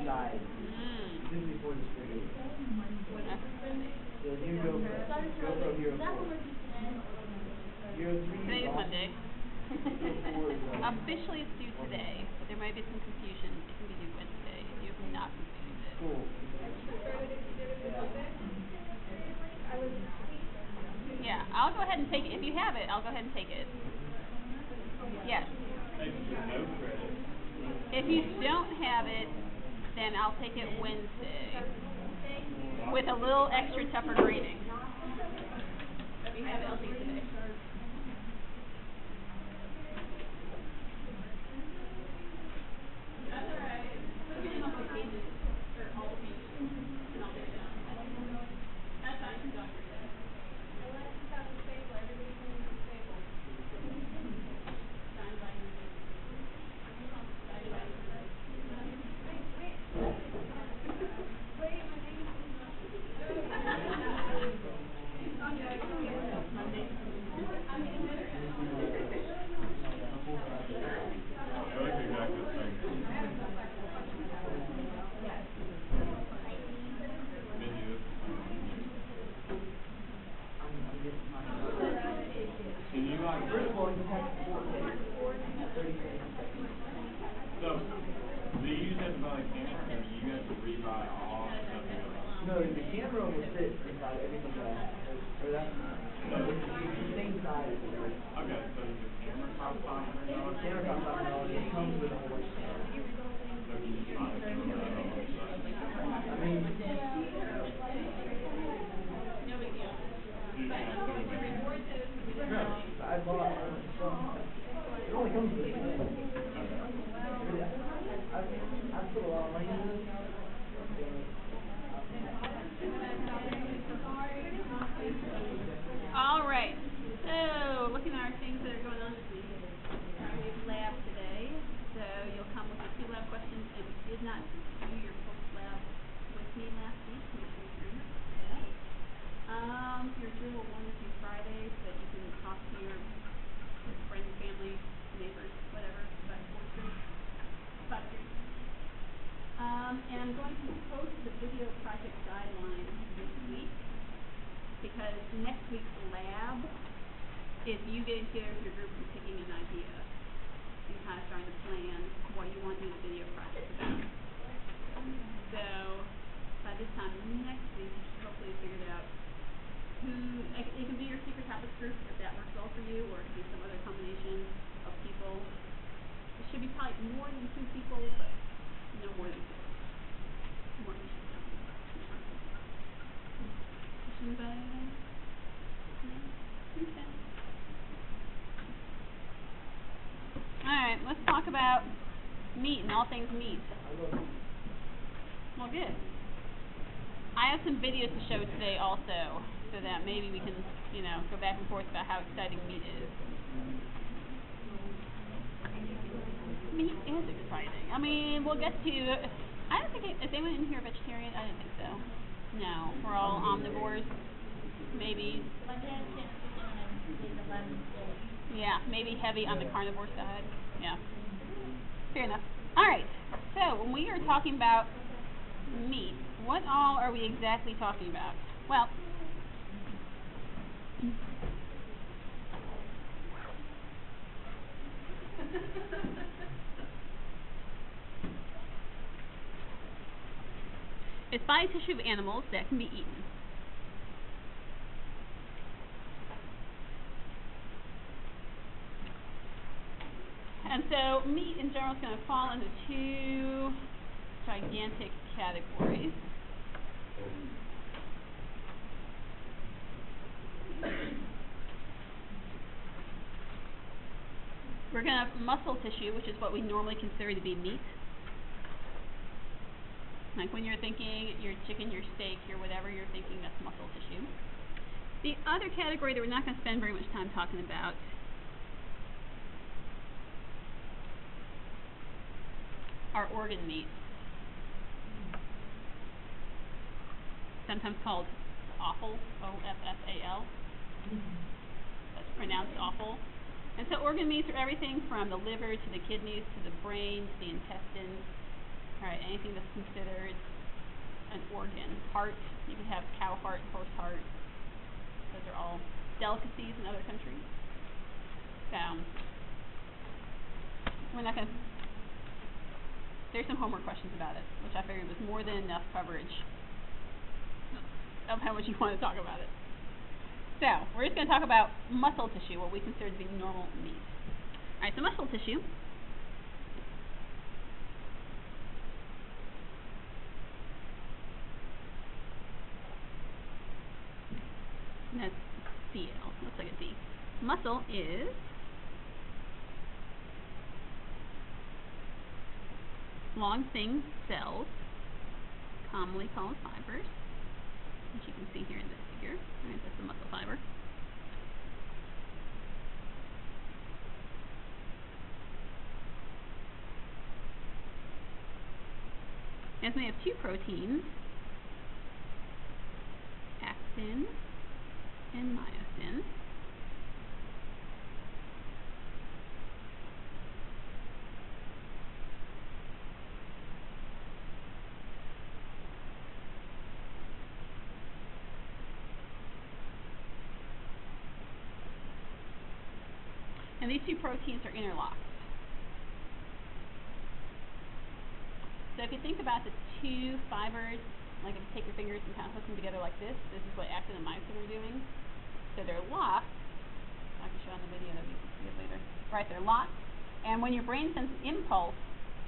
side. Specifically for the street. The new GoPro Hero 4. Hero 3 Today is Monday. Hero 4 is officially it's due today, but there might be some confusion. It can be due Wednesday if you have not completed it. cool. Yeah, I'll go ahead and take it. If you have it, I'll go ahead and take it. Yes. If you don't have it, then I'll take it Wednesday with a little extra tougher grading. If you have it, I'll take it today. That's alright. We're getting all the pages, or all the pages, and I'll take it down. That's fine, you can talk for today. No, the camera will sit inside everything else. Or that, no, the same size. Okay, so the camera costs $500? The camera costs $500. It comes with a whole bunch of stuff. So can you buy it? I mean, No big deal. I bought a whole bunch of stuff. It only comes with it. I put a lot of money into this. All right. So, looking at our things that are going on this week, we have lab today. So you'll come with your 2 lab questions, and you did not do your post-lab with me last week. Make sure you remember that. Your drill will 1 through Friday, so that you can talk to your friends, family, neighbors, whatever, about sports groups. And I'm going to post the video project guideline this week, because next week's lab is you getting together with your group and picking an idea and kind of trying to plan what you want to do the video project about. So by this time next week, you should hopefully have figured out who, it can be your secret topics group if that works well for you, or it could be some other combination of people. It should be probably more than 2 people, but no more than 6. More than 2. Questions about anything? No? Okay. Alright, let's talk about meat and all things meat. Well, good. I have some videos to show today also, so that maybe we can, go back and forth about how exciting meat is. Meat is exciting. I mean, we'll get to, I don't think, is anyone in here vegetarian? I didn't think so. No, we're all omnivores. Maybe. Yeah, maybe heavy on the carnivore side. Yeah. Fair enough. Alright, so when we are talking about meat, what all are we exactly talking about? Well, it's body tissue of animals that can be eaten. And so meat in general is going to fall into 2 gigantic categories. We're going to have muscle tissue, which is what we normally consider to be meat. Like when you're thinking your chicken, your steak, your whatever you're thinking, that's muscle tissue. The other category that we're not going to spend very much time talking about are organ meats. Sometimes called offal, O-F-F-A-L. That's pronounced offal. And so organ meats are everything from the liver to the kidneys to the brain to the intestines. Right, anything that's considered an organ. Heart, you could have cow heart, horse heart. Those are all delicacies in other countries. We're not going to... There's some homework questions about it, which I figured was more than enough coverage of how much you want to talk about it. So, we're just going to talk about muscle tissue, what we consider to be normal meat. Alright, so muscle tissue. And that's CL, looks like a D. Muscle is long thin cells, commonly called fibers, which you can see here in this figure. Right, that's the muscle fiber. It's made of two proteins, actin and myosin. And these two proteins are interlocked. So if you think about the two fibers, like if you take your fingers and kind of hook them together like this is what actin and myosin are doing. So they're locked. I can show on the video that we can see it later. Right, they're locked. And when your brain sends an impulse,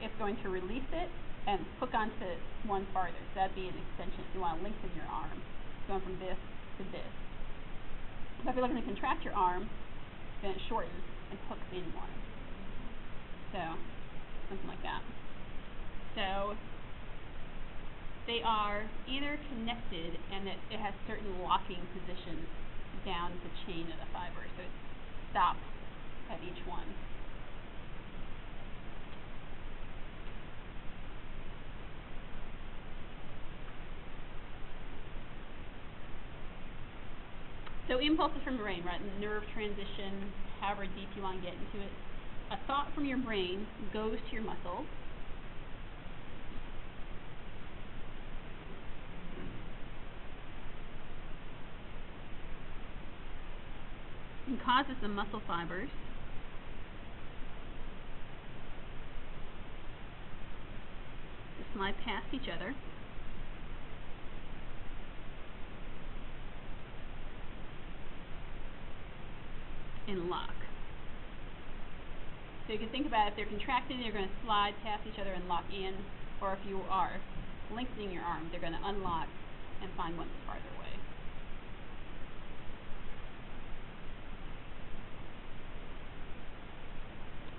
it's going to release it and hook onto one farther. So that'd be an extension if you want to lengthen your arm, going from this to this. So if you're looking to contract your arm, then it shortens and hooks in one. So, something like that. So, they are interconnected and it has certain locking positions down the chain of the fiber. So it stops at each one. So impulses from the brain, right? Nerve transition, however deep you want to get into it. A thought from your brain goes to your muscles. And causes the muscle fibers to slide past each other and lock. So you can think about if they're contracting, they're going to slide past each other and lock in, or if you are lengthening your arm, they're going to unlock and find one that's farther away.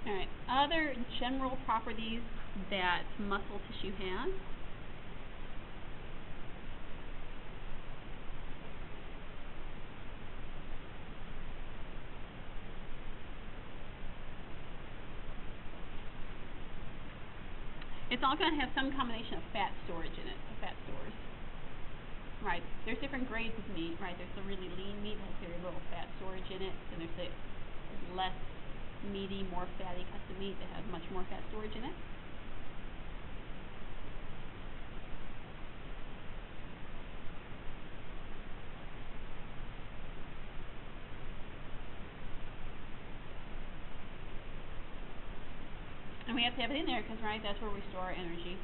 Alright, other general properties that muscle tissue has. It's all going to have some combination of fat storage in it, fat stores. Right, there's different grades of meat, right? There's the really lean meat that has very little fat storage in it, and there's the less meaty, more fatty cuts of meat that have much more fat storage in it. And we have to have it in there because, right, that's where we store our energy.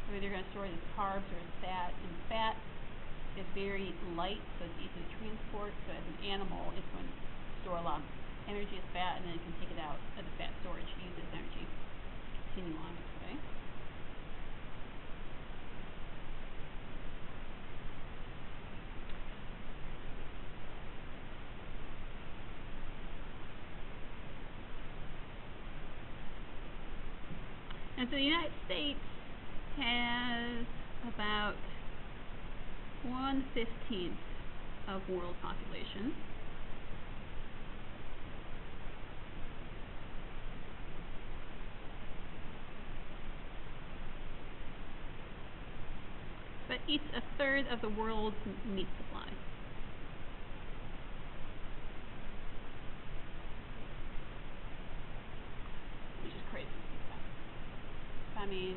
We're either going to store it as carbs or as fat, and fat is very light, so it's easy to transport. So as an animal, it's going to store a lot of energy as fat, and then it can take it out of the fat storage to use it as energy. Continue on its way. And so the United States has about 1/15 of world population. But eats a third of the world's meat supply. Which is crazy. I mean,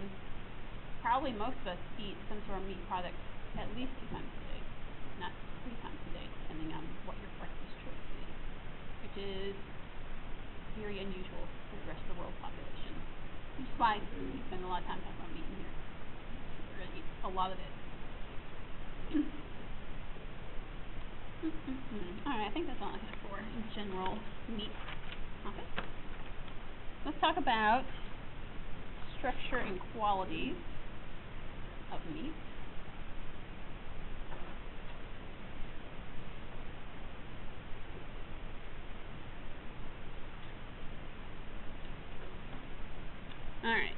probably most of us eat some sort of meat product at least 2 times a day, not 3 times a day, depending on what your breakfast choice is, which is very unusual for the rest of the world's population, which is why we spend a lot of time talking about meat in here. We're going to eat a lot of it. Alright, I think that's all I have for in general meat topics. Let's talk about structure and qualities of meat. Alright,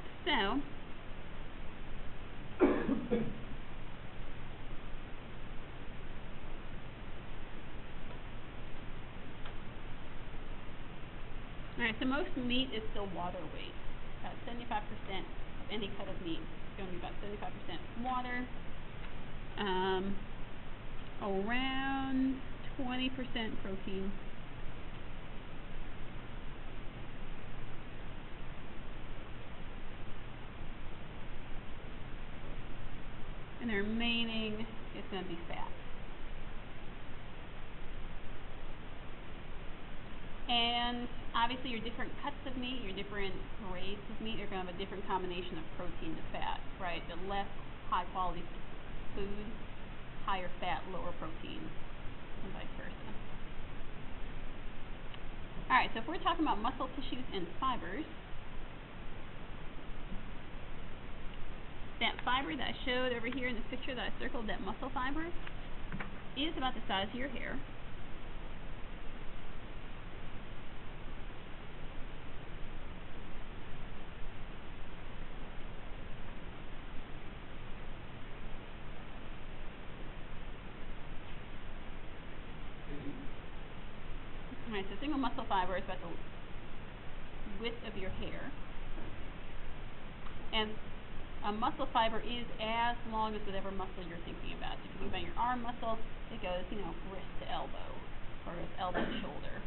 so most meat is still water weight. About 75% of any cut of meat is going to be about 75% water. Around 20% protein. And the remaining is going to be fat. And obviously your different cuts of meat, your different grades of meat are going to have a different combination of protein to fat, right? The less high quality food, higher fat, lower protein, and vice versa. Alright, so if we're talking about muscle tissues and fibers, that fiber that I showed over here in this picture that I circled, that muscle fiber, is about the size of your hair. Alright, so single muscle fiber is about the width of your hair. And a muscle fiber is as long as whatever muscle you're thinking about. So if you think about your arm muscle, it goes, wrist to elbow, or goes elbow to shoulder.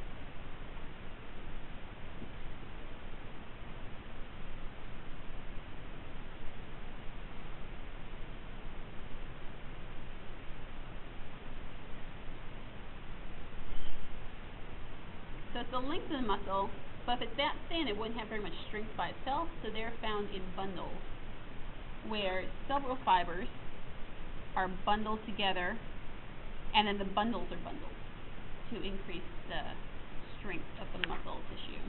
So it's the length of the muscle, but if it's that thin, it wouldn't have very much strength by itself, so they're found in bundles, where several fibers are bundled together, and then the bundles are bundled to increase the strength of the muscle tissue.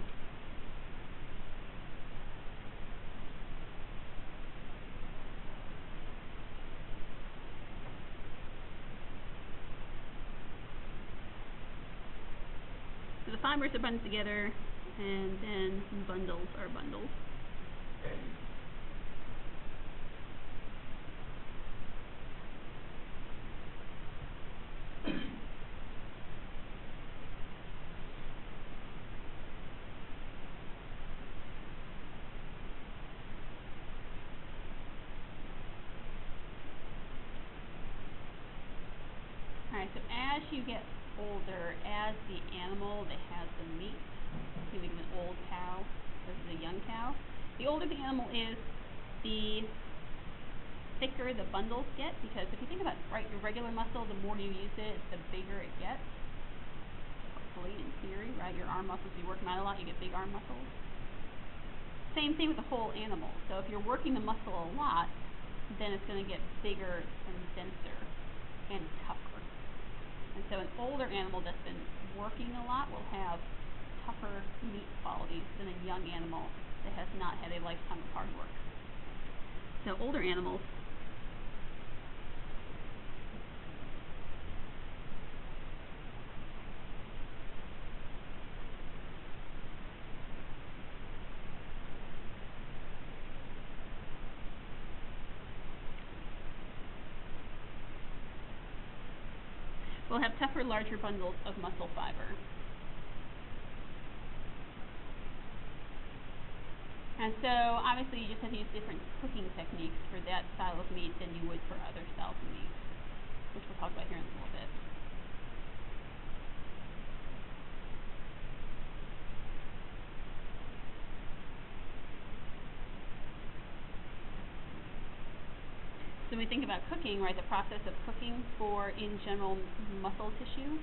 So the fibers are bundled together, and then bundles are bundled. Alright, so as you get older, as the animal that has the meat, you think of an old cow versus a young cow, the older the animal is, the thicker the bundles get, because if you think about your regular muscle, the more you use it, the bigger it gets. Hopefully, in theory, right? Your arm muscles, you work them out a lot, you get big arm muscles. Same thing with the whole animal. So if you're working the muscle a lot, then it's going to get bigger and denser and tougher. And so an older animal that's been working a lot will have tougher meat qualities than a young animal that has not had a lifetime of hard work. So older animals will have tougher, larger bundles of muscle fiber. And so, obviously, you just have to use different cooking techniques for that style of meat than you would for other styles of meat, which we'll talk about here in a little bit. So when we think about cooking, right, the process of cooking for, in general, muscle tissue,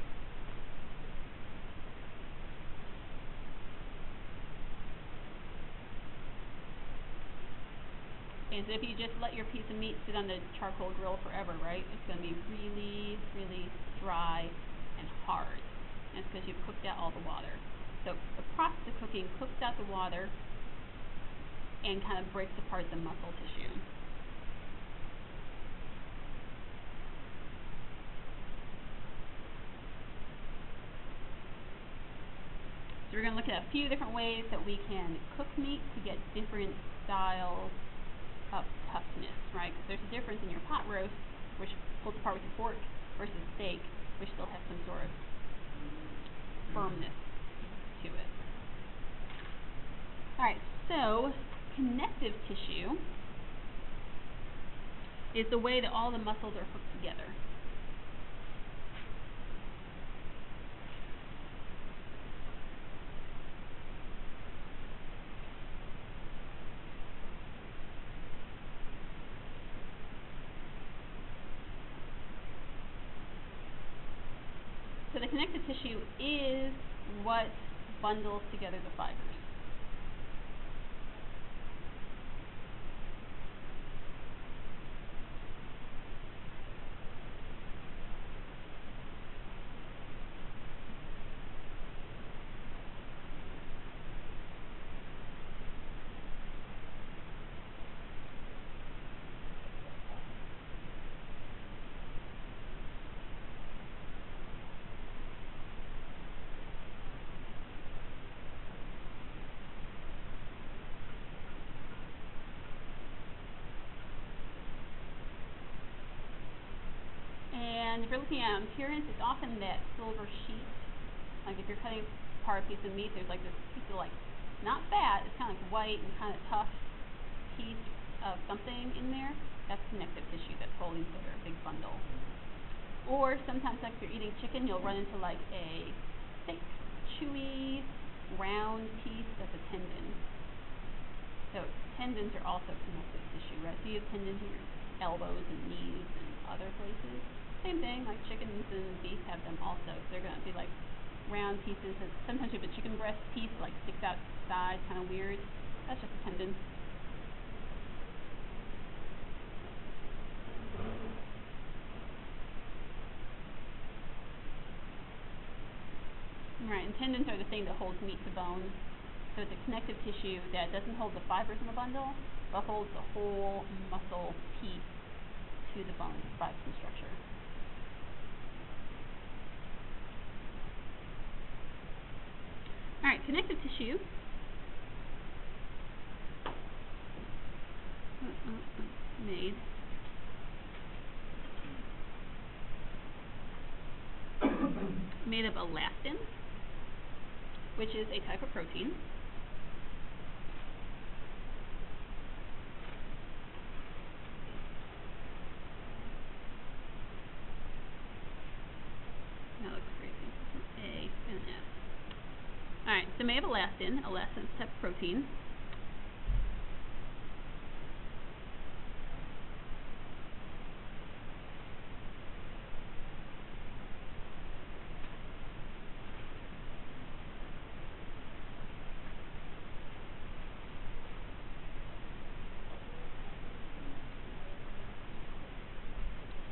is if you just let your piece of meat sit on the charcoal grill forever, right, it's going to be really, really dry and hard. And it's because you've cooked out all the water. So the process of cooking cooks out the water and kind of breaks apart the muscle tissue. So we're going to look at a few different ways that we can cook meat to get different styles of toughness, right? Because there's a difference in your pot roast, which pulls apart with your fork, versus steak, which still has some sort of firmness to it. Alright, so connective tissue is the way that all the muscles are hooked together. So the connective tissue is what bundles together the fibers. And if you're looking at appearance, it's often that silver sheet. Like if you're cutting apart a piece of meat, there's like this piece of like, not fat, it's kind of like white and kind of tough piece of something in there. That's connective tissue that's holding together a big bundle. Or sometimes like if you're eating chicken, you'll run into like a thick, chewy, round piece that's a tendon. So tendons are also connective tissue, right? So you have tendons in your elbows and knees and other places. Same thing, like chickens and beef have them also. So they're going to be like round pieces. And sometimes you have a chicken breast piece that like sticks out the side, kind of weird. That's just a tendon. Right, and tendons are the thing that holds meat to bone. So it's a connective tissue that doesn't hold the fibers in the bundle, but holds the whole muscle piece to the bone to provide some structure. Alright, connective tissue made of elastin, which is a type of protein. That looks crazy. A and S. Alright, so made of elastin. Elastin is a type of protein.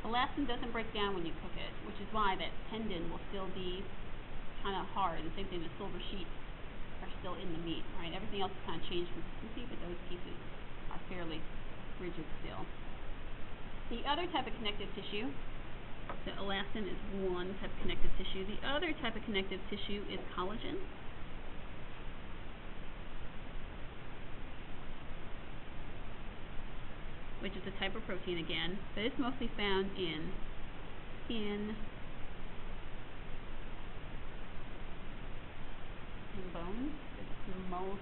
Elastin doesn't break down when you cook it, which is why that tendon will still be kind of hard. The same thing, the silver sheets are still in the meat, right? Everything else has kind of changed consistency, but those pieces are fairly rigid still. The other type of connective tissue, so elastin is one type of connective tissue. The other type of connective tissue is collagen. Which is a type of protein again, but it's mostly found in skin and bones. It's the most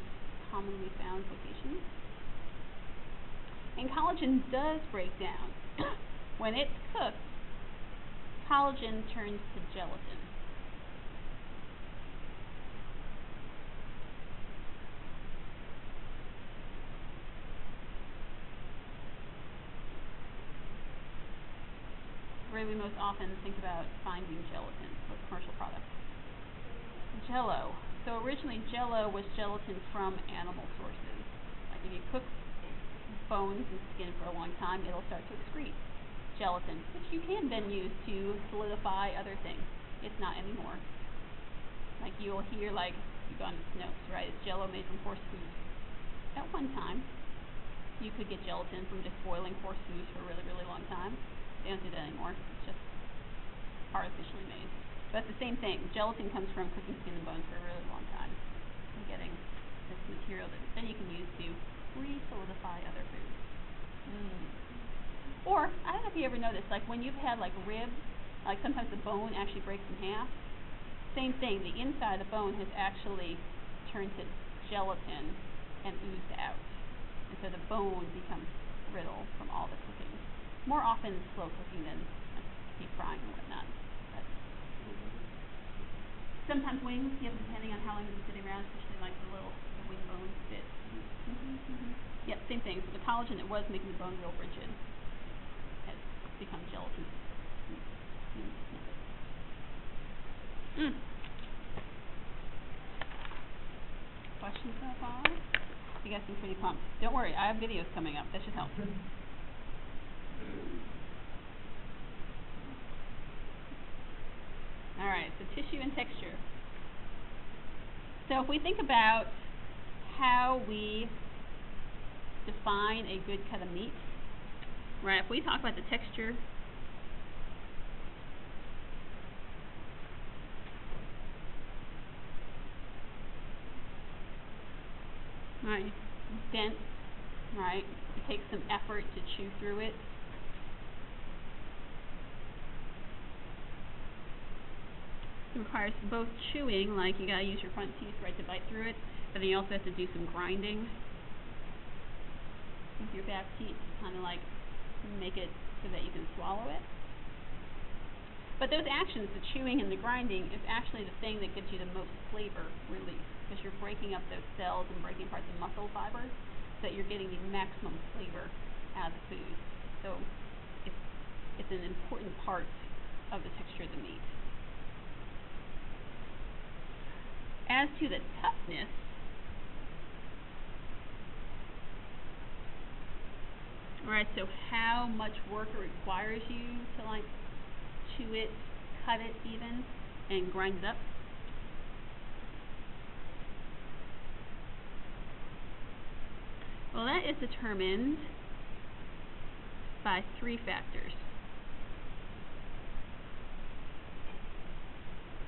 commonly found locations. And collagen does break down. When it's cooked, collagen turns to gelatin. do we most often think about finding gelatin? What commercial product? Jell-O. So originally Jell-O was gelatin from animal sources. Like if you cook bones and skin for a long time, it'll start to excrete gelatin, which you can then use to solidify other things. It's not anymore. Like you'll hear, like, you've gone to Snopes, right? It's Jell-O made from horse hooves. At one time, you could get gelatin from just boiling horse hooves for a really, really long time. They don't do that anymore. It's just artificially made. But it's the same thing. Gelatin comes from cooking skin and bones for a really long time. And getting this material that then you can use to re-solidify other foods. Or, I don't know if you ever noticed, like when you've had like ribs, like sometimes the bone actually breaks in half. Same thing, the inside of the bone has actually turned to gelatin and oozed out. And so the bone becomes brittle from all the cooking. More often slow cooking than deep frying and whatnot. But sometimes wings, depending on how long it's sitting around, especially like the wing bone bits. Yep, same thing. So the collagen that was making the bone real rigid has become gelatin. Questions so far? You guys seem pretty pumped. Don't worry, I have videos coming up. That should help. Alright, so tissue and texture. So if we think about how we define a good cut of meat, right, if we talk about the texture, right, dense, right, it takes some effort to chew through it. It requires both chewing, like you gotta use your front teeth, right, to bite through it, but then you also have to do some grinding with your back teeth to kind of like make it so that you can swallow it. But those actions, the chewing and the grinding, is actually the thing that gives you the most flavor release, because you're breaking up those cells and breaking apart the muscle fibers so that you're getting the maximum flavor out of the food. So it's an important part of the texture of the meat. As to the toughness, alright, so how much work it requires you to like chew it, cut it even, and grind it up. Well, that is determined by 3 factors.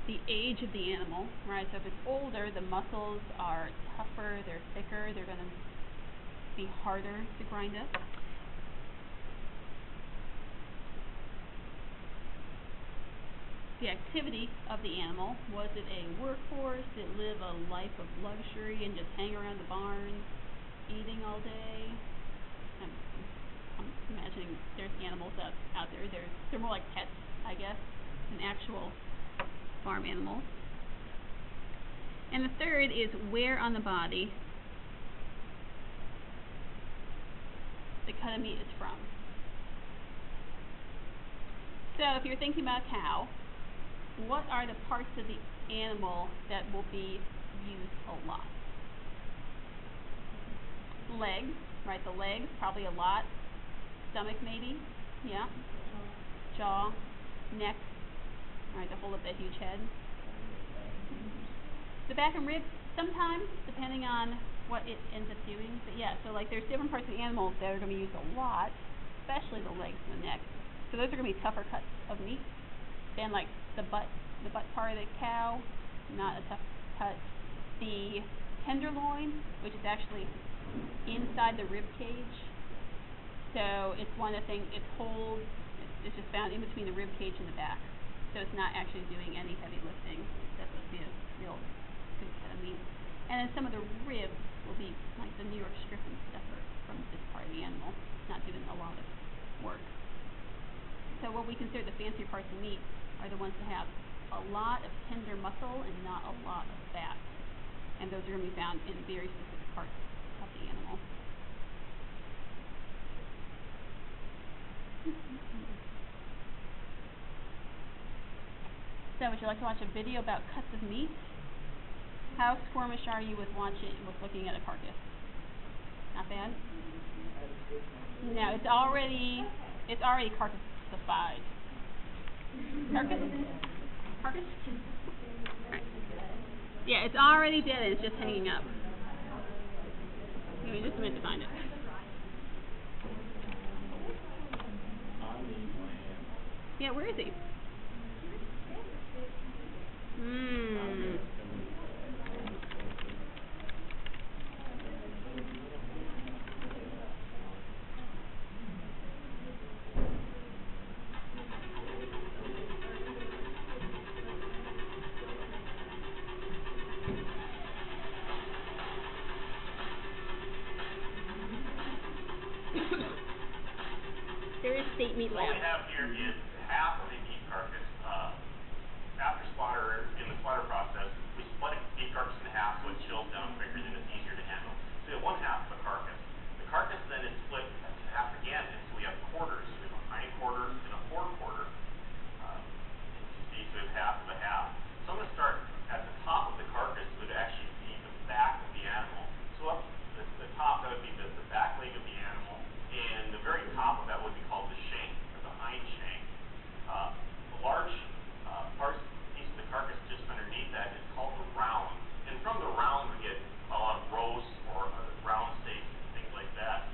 The age of the animal, right? So if it's older, the muscles are tougher, they're thicker, they're going to be harder to grind up. The activity of the animal. Was it a workhorse? Did it live a life of luxury and just hang around the barn eating all day? I'm imagining there's animals out there. They're more like pets, I guess, than actual farm animals. And the third is where on the body the cut of meat is from. So if you're thinking about a cow, what are the parts of the animal that will be used a lot? Legs, right? The legs, probably a lot. Stomach, maybe, yeah. Jaw, neck, right? To hold up that huge head. The back and ribs, sometimes, depending on what it ends up doing. But yeah, so like there's different parts of the animal that are going to be used a lot, especially the legs and the neck. So those are going to be tougher cuts of meat than like the butt part of the cow, not a tough cut. The tenderloin, which is actually inside the rib cage. So it's one of the things, it's just found in between the rib cage and the back. So it's not actually doing any heavy lifting. That's supposed to be a real good cut of meat. And then some of the ribs will be like the New York strip and stuffer from this part of the animal. It's not doing a lot of work. So what we consider the fancier parts of meat are the ones that have a lot of tender muscle and not a lot of fat. And those are going to be found in very specific parts of the animal. said, would you like to watch a video about cuts of meat? How squirmish are you with looking at a carcass? Not bad? No, it's already carcassified. Carcass? Yeah, it's already dead and it's just hanging up. Give me just a minute to find it. Yeah, where is he? There is State Meat Lab. What we have here is half of a beef carcass. After slaughter, in the slaughter process, we split a beef carcass in half so it chills down quicker and it's easier to handle. So we have one half of a carcass. The carcass then is split to half again, and so we have quarters. We have a hind quarter and a fore quarter. You see, so we have half of a half. So I'm going to start at the top of the carcass would actually be the back of the animal. So up the top, that would be the back leg of the animal. And the very top of that would be called the shank, or the hind shank. The large piece of the carcass just underneath that is called the round. And from the round we get a lot of roast or round steaks and things like that.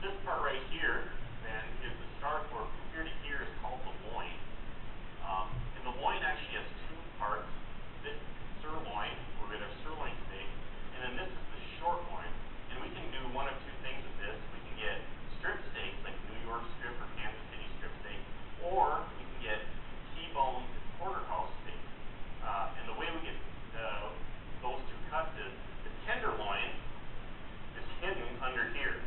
This part right here then is the start, or from here to here is called the loin. And the loin actually has two parts. This sirloin, we're going to have sirloin steak, and then this is the short loin. And we can do one of two things with this. We can get strip steaks, like New York strip or Kansas City strip steak, or we can get T-bone porterhouse steak. And the way we get those two cuts is the tenderloin is hidden under here,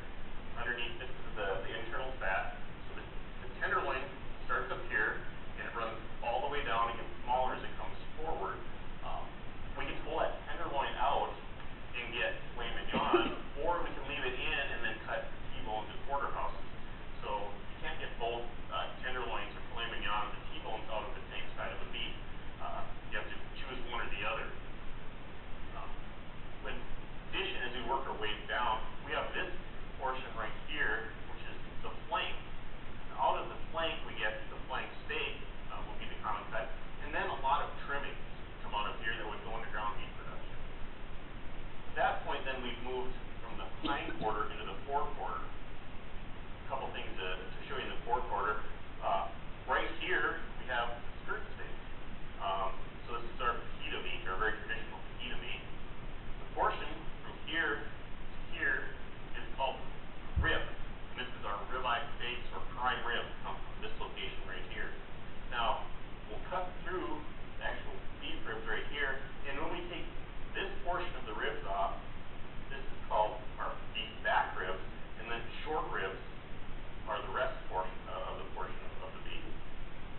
underneath. This is the internal fat. So the tenderloin starts up here, and it runs all the way down and gets smaller as it comes forward. We can pull that tenderloin out and get filet mignon, or we can leave it in and then cut T-bones and porterhouses. So you can't get both tenderloins or filet mignon and T-bones out of the same side of the beef. You have to choose one or the other. When dishing, as we work our way down, we have this portion right here, which is the flank. Now, out of the flank, we get the flank steak, will be the common cut, and then a lot of trimmings come out of here that would go into ground beef production. At that point, then we've moved from the hind quarter into the fore quarter. A couple things to show you in the fore quarter. Right here, we have skirt steak. So this is our fajita meat, our very traditional fajita meat. The portion from here to here is called rib. And this is our ribeye steaks or prime rib, come from this location right here. Now, we'll cut through the actual beef ribs right here, and when we take this portion of the ribs off, this is called our beef back ribs, and then short ribs are the rest portion of the beef.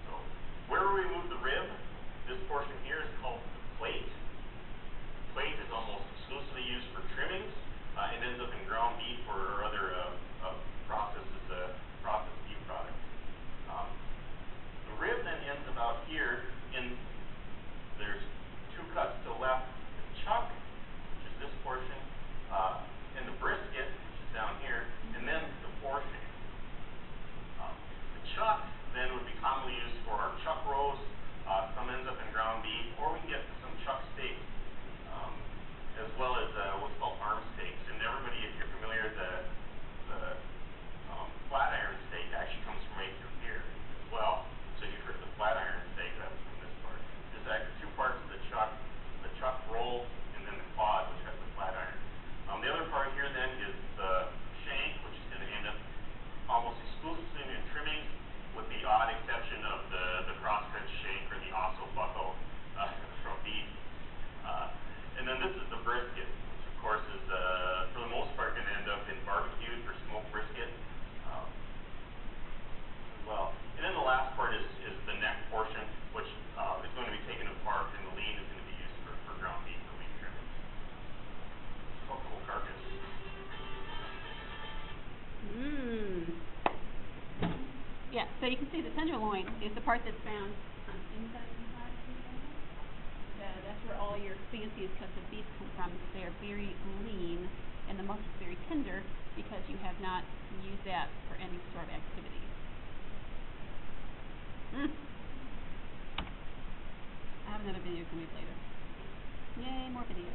So where we remove the rib, this portion here is called the plate. Plate is almost exclusively used for trimmings. It ends up in ground beef or other processed beef products. The rib then ends about here. There's two cuts to the left. The chuck, which is this portion, and the brisket, which is down here, and then the portion. The chuck then would be commonly used for our chuck roast. Some ends up in ground beef, or we can get some chuck steaks, as well as what's called arm steaks. And everybody, if you're familiar, the flat iron steak actually comes from right through here as well. So if you've heard the flat iron steak, that's from this part. There's actually two parts of the chuck roll, and then the quad, which has the flat iron. The other part here then is the shank, which is going to end up almost exclusively in trimmings, with the odd exception of the crosscut shank or the osso buckle from beef. And then this is the brisket, which of course is, for the most part, going to end up in barbecued or smoked brisket as well. And then the last part is the neck portion, which is going to be taken apart, and the lean is going to be used for ground beef or beef trimmings. It's called whole carcass. Yeah, so you can see the tenderloin is the part that's found all your fancy cuts of beef come from. They are very lean, and the muscle is very tender because you have not used that for any sort of activity. I have another video coming up later. Yay, more videos.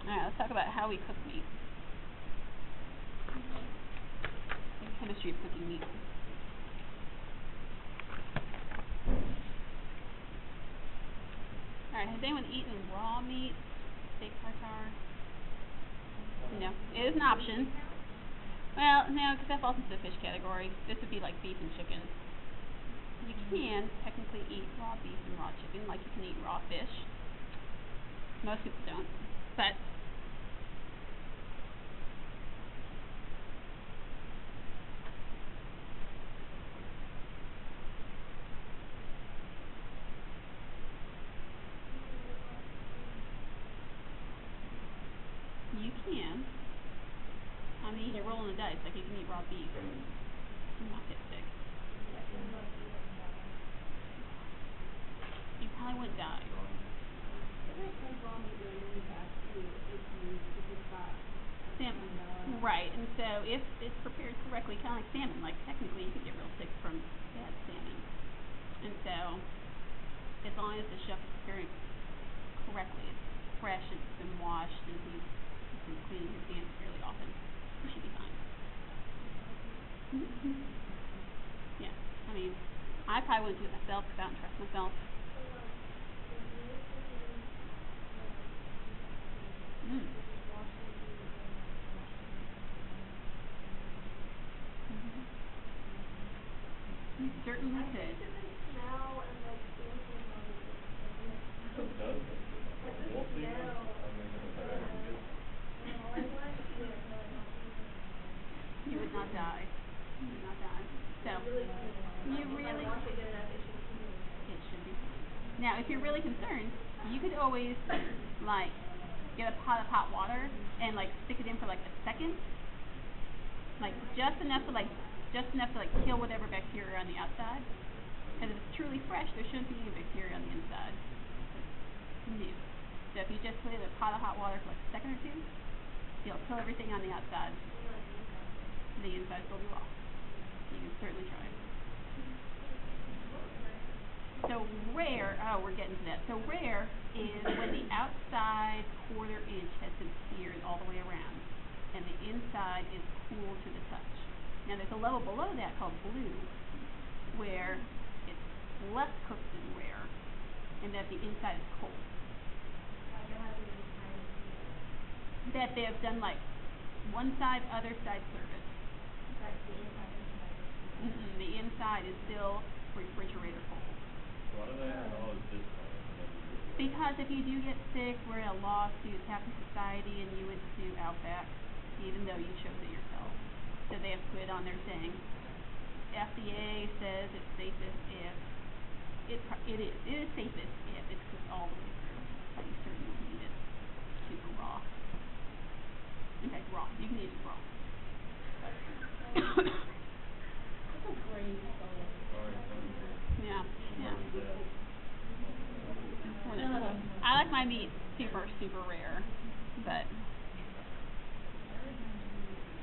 Alright, let's talk about how we cook meat. The chemistry of cooking meat. Alright, has anyone eaten raw meat? Steak tartare? No. It is an option. Well, no, because that falls into the fish category. This would be like beef and chicken. You can technically eat raw beef and raw chicken, like you can eat raw fish. Most people don't, but you can. I mean, you're rolling the dice, like you can eat raw beef and not get sick. You probably wouldn't die. Salmon. Right, and so if it's prepared correctly, kind of like salmon, like technically you could get real sick from bad salmon. And so, as long as the chef is preparing correctly, it's fresh, it's been washed, and he's been cleaning his hands fairly often, you should be fine. Yeah, I mean, I probably wouldn't do it myself because I don't trust myself. You certainly could. You would not die. You would not die. So, you really, it should be fine. Now, if you're really concerned, you could always, like, get a pot of hot water and, like, stick it in for, like, a second. Like, just enough to kill whatever bacteria are on the outside. Because if it's truly fresh, there shouldn't be any bacteria on the inside. It's new. So if you just put it in a pot of hot water for like a second or two, it'll kill everything on the outside. The inside will be raw. You can certainly try it. So rare, oh, we're getting to that. So rare is when the outside quarter inch has been seared all the way around, and the inside is cool to the touch. Now there's a level below that called blue, where it's less cooked than rare, and that the inside is cold. That they have done like one side, other side service. The inside is still refrigerator cold. Why do they have all this discount? Because if you do get sick, we're in a lawsuit, Captain Society, and you would sue Outback, even though you chose it yourself. So they have put it on their thing. FDA says it's safest if it is safest if it's cooked all the way through, but you certainly don't eat it super raw. In fact, raw. You can eat it raw. Yeah, yeah. I like my meat super, super rare, but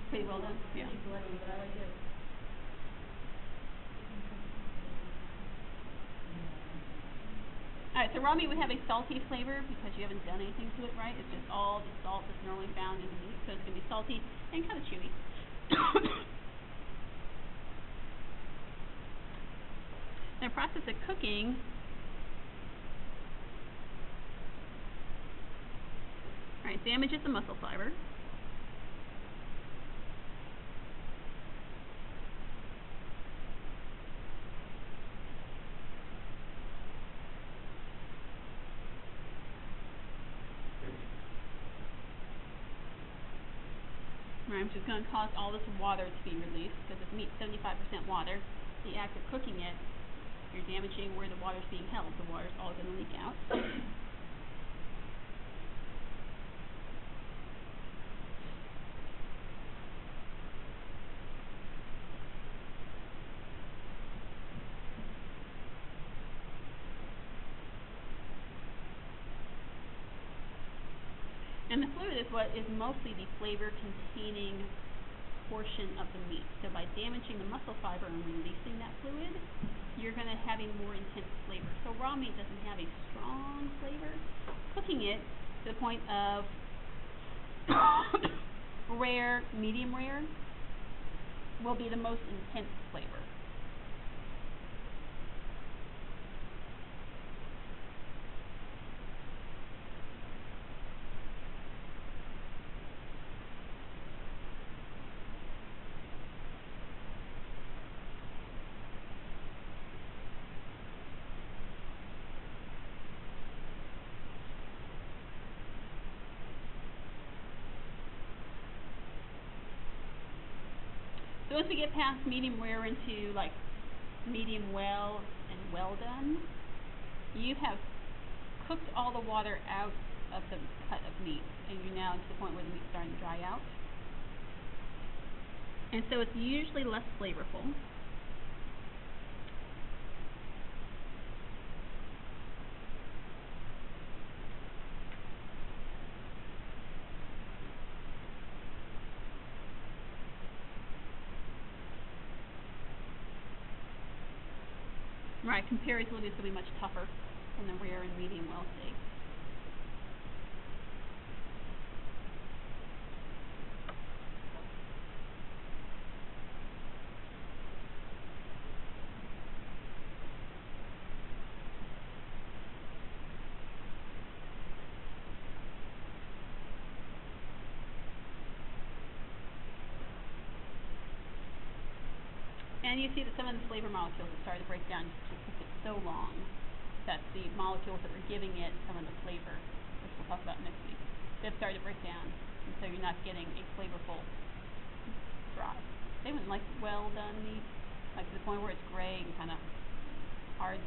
pretty well done. Yeah. Alright, so raw meat would have a salty flavor because you haven't done anything to it, right? It's just all the salt that's normally found in the meat, so it's going to be salty and kind of chewy. The process of cooking, alright, damages the muscle fiber. Right, which is going to cause all this water to be released, because if meat's 75% water, the act of cooking it, you're damaging where the water's being held. The water's all going to leak out. And the fluid is what is mostly the flavor-containing portion of the meat. So by damaging the muscle fiber and releasing that fluid, you're going to have a more intense flavor. So raw meat doesn't have a strong flavor. Cooking it to the point of rare, medium rare, will be the most intense flavor. So once we get past medium rare into like medium well and well done, you have cooked all the water out of the cut of meat, and you're now to the point where the meat's starting to dry out. And so it's usually less flavorful. Right, comparatively it's going to be much tougher than the rare and medium well steak. And you see that some of the flavor molecules have started to break down just to cook it so long that the molecules that were giving it some of the flavor, which we'll talk about next week, they've started to break down. And so you're not getting a flavorful dry. They wouldn't like well done meat, like to the point where it's gray and kind of hard.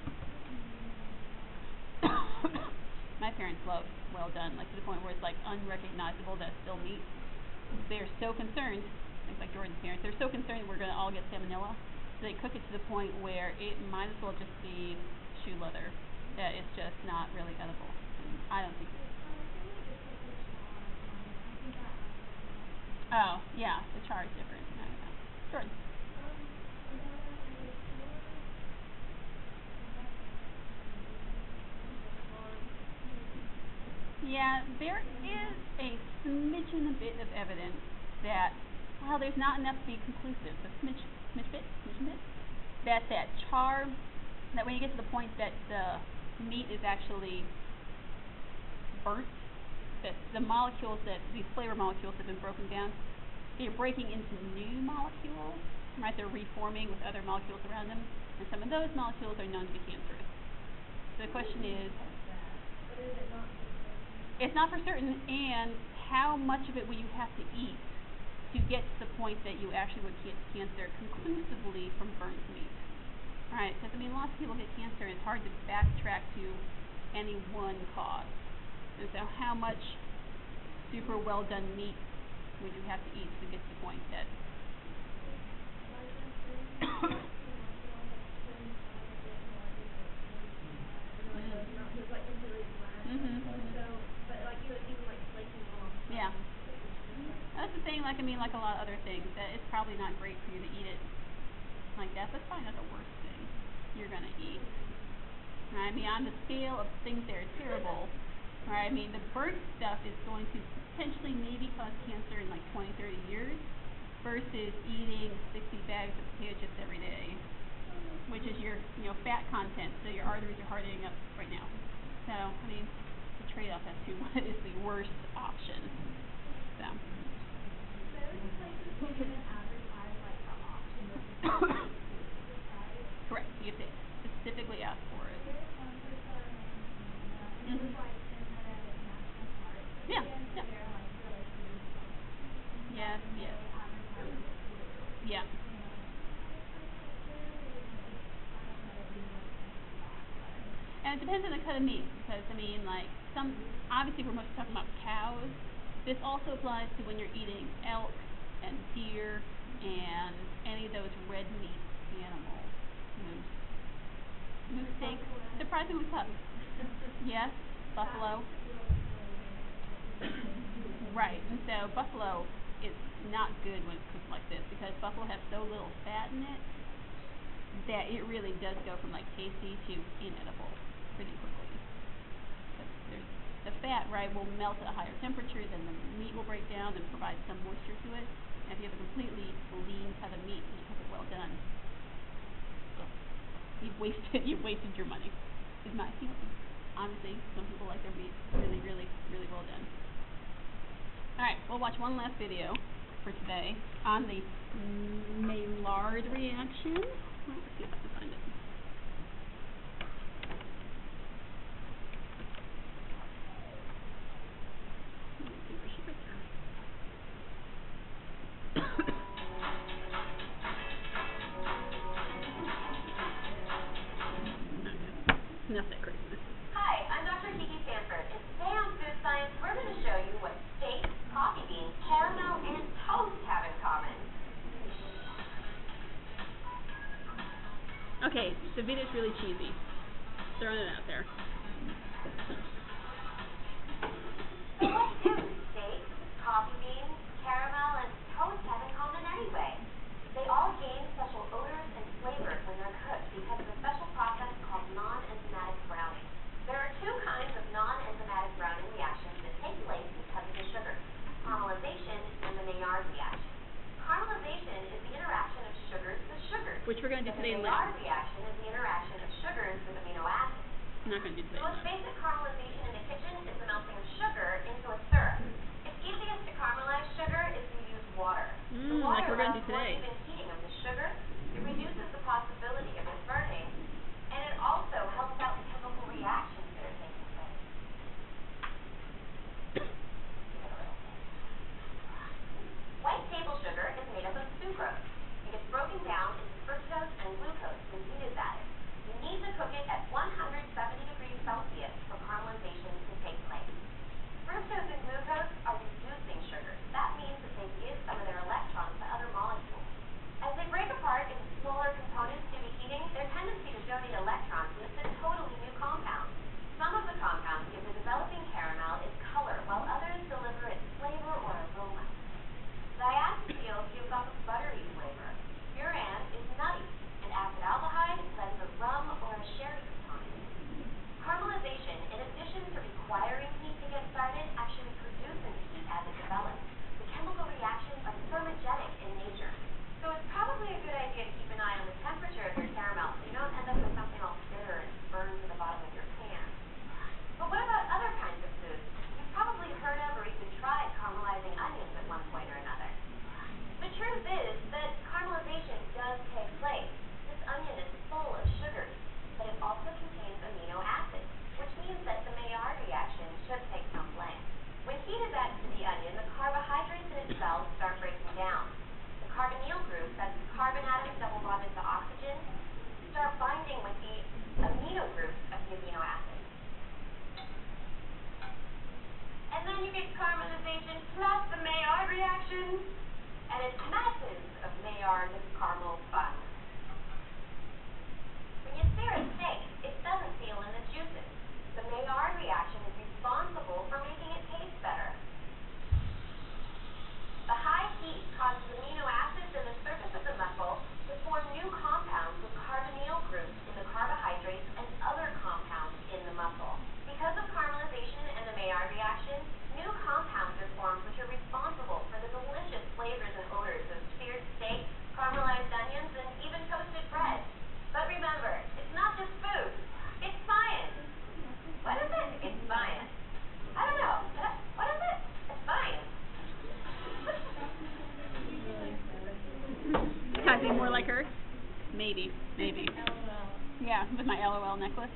My parents love well done, like to the point where it's like unrecognizable that it's still meat. They're so concerned, like Jordan's parents, they're so concerned we're going to all get salmonella. They cook it to the point where it might as well just be shoe leather. That it's just not really edible. I don't think so. Oh, yeah, the char is different. I don't know. Jordan. Yeah, there is a smidgen a bit of evidence that, well, there's not enough to be conclusive. So smidgen bit, that char, that when you get to the point that the meat is actually burnt, that the molecules, that these flavor molecules have been broken down, they're breaking into new molecules, right? They're reforming with other molecules around them, and some of those molecules are known to be cancerous. So the question is, but is it not for certain? It's not for certain, and how much of it will you have to eat to get to the point that you actually would get cancer conclusively from burnt meat? Right? Because, I mean, lots of people get cancer, and it's hard to backtrack to any one cause. And so how much super well done meat would you have to eat to get to the point that... Yeah. That's the thing, like, I mean, like a lot of other things, that it's probably not great for you to eat it like that. That's probably not the worst thing you're going to eat. Right? I mean, on the scale of things that are terrible, right? I mean, the burnt stuff is going to potentially maybe cause cancer in like 20, 30 years versus eating 60 bags of potato chips every day, which is your, fat content, so your arteries are hardening up right now. So, I mean, the trade-off as to what is the worst option. So. Those places will even advertise like the option of right? Correct. You have to specifically ask for it. There's one place that I went in Canada, and it was like in the national park. Yeah, And yeah. they're like really food companies. Yes, And yes. they advertise it too. Yeah. And I don't know if you like that, but And it depends on the cut of meat, because, I mean, like, obviously we're mostly talking about cows. This also applies to when you're eating elk and deer and any of those red meat animals. Moose steak, surprisingly tough. Yes, buffalo. Right, and so buffalo is not good when it's cooked like this because buffalo has so little fat in it that it really does go from like tasty to inedible pretty quickly. But the fat, right, will melt at a higher temperature, then the meat will break down and provide some moisture to it. And if you have a completely lean cut of meat and you cook it well done, you've wasted your money, is my feeling. Honestly, some people like their meat really, really, really well done. Alright, we'll watch one last video for today on the Maillard reaction. Let's see if I can find it. Let's see, where's she right there? Enough that craziness. Hi, I'm Dr. Kiki Sanford, and today on Food Science, we're going to show you what steak, coffee beans, caramel, and toast have in common. Okay, the video's really cheesy. Throwing it out there. So what do steak, coffee beans, caramel, and toast have in common anyway? They all gain special odors and flavors when they're cooked because of a special process called non-enzymatic browning. There are two kinds of non-enzymatic browning reactions that take place because of the sugar: caramelization and the Maillard reaction. Caramelization is the interaction of sugars with sugars. Which we're going to do today in The Maillard reaction is the interaction of sugars with amino acids. I'm not going to do The today. most basic caramelization in the kitchen is the melting of sugar into a syrup. It's easiest to caramelize sugar if you use water. The water like we're going to allows do more today. even heating of the sugar. It reduces the possibility of it burning, and it also helps out the chemical reactions that are taking place. White table sugar is made up of sucrose. It gets broken down into fructose and glucose when heat is added. You need to cook it at 170 degrees Celsius for caramelization to take place. Fructose and glucose are reducing sugars. That means that they give some of their electrons to other molecules. As they break apart into smaller components due to heating, their tendency to donate electrons leads to totally new compounds. Some of the compounds give the developing caramel its color, while others deliver its flavor or aroma. Diacetyl gives off a buttery flavor. Furan is nutty, and acetaldehyde lends a rum or a sherry component. Caramelization, in addition to requiring heat to get started, actually produces heat as it develops. The chemical reactions are thermogenic in nature. So it's probably a good idea to keep an eye on the temperature of your caramel so you don't end up with something all bitter and burned to the bottom of your pan. But what about other kinds of foods? You've probably heard of or even tried caramelizing onions at one point or another. The truth is that caramelization does take place. This onion is full of sugars, but it also contains amino acids, which means that the Maillard reaction should take some place. When heat is added to the onion, the carbohydrates in its cells start breaking down. The carbonyl groups, that's carbon atoms double bonded to oxygen, start binding with the amino groups of the amino acids. And then you get caramelization plus the Maillard reaction, and it's masses of Maillard caramel fun. When you sear a steak, it doesn't seal in the juices. The Maillard reaction is responsible for making it taste better. The high heat causes amino acids in the surface of the muscle to form new compounds with carbonyl groups in the carbohydrates and other compounds in the muscle. Because of caramelization and the Maillard reaction, new compounds are formed which are responsible for the delicious flavors and odors of seared steak, caramelized onions, and even toasted bread. But remember, it's not just food. It's science. What is it? It's science. I don't know. What is it? It's science. Can I be more like her? Maybe. Yeah, with my LOL necklace.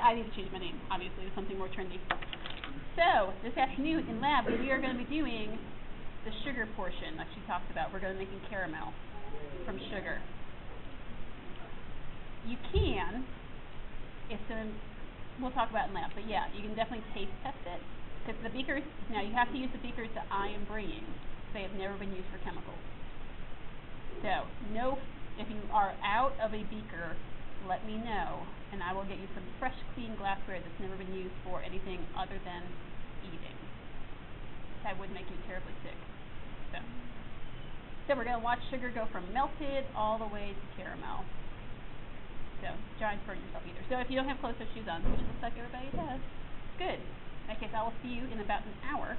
I need to change my name, obviously, to something more trendy. So, this afternoon in lab, we are going to be doing the sugar portion, like she talked about. We're going to be making caramel from sugar. You can, we'll talk about it in lab, but yeah, you can definitely taste test it. Because the beakers, now you have to use the beakers that I am bringing. They have never been used for chemicals. So, if you are out of a beaker, let me know, and I will get you some fresh, clean glassware that's never been used for anything other than eating. that would make you terribly sick. So we're going to watch sugar go from melted all the way to caramel. So try and burn yourself either. So if you don't have closed-toe shoes on, which it looks like everybody does, good. In that case, I will see you in about an hour.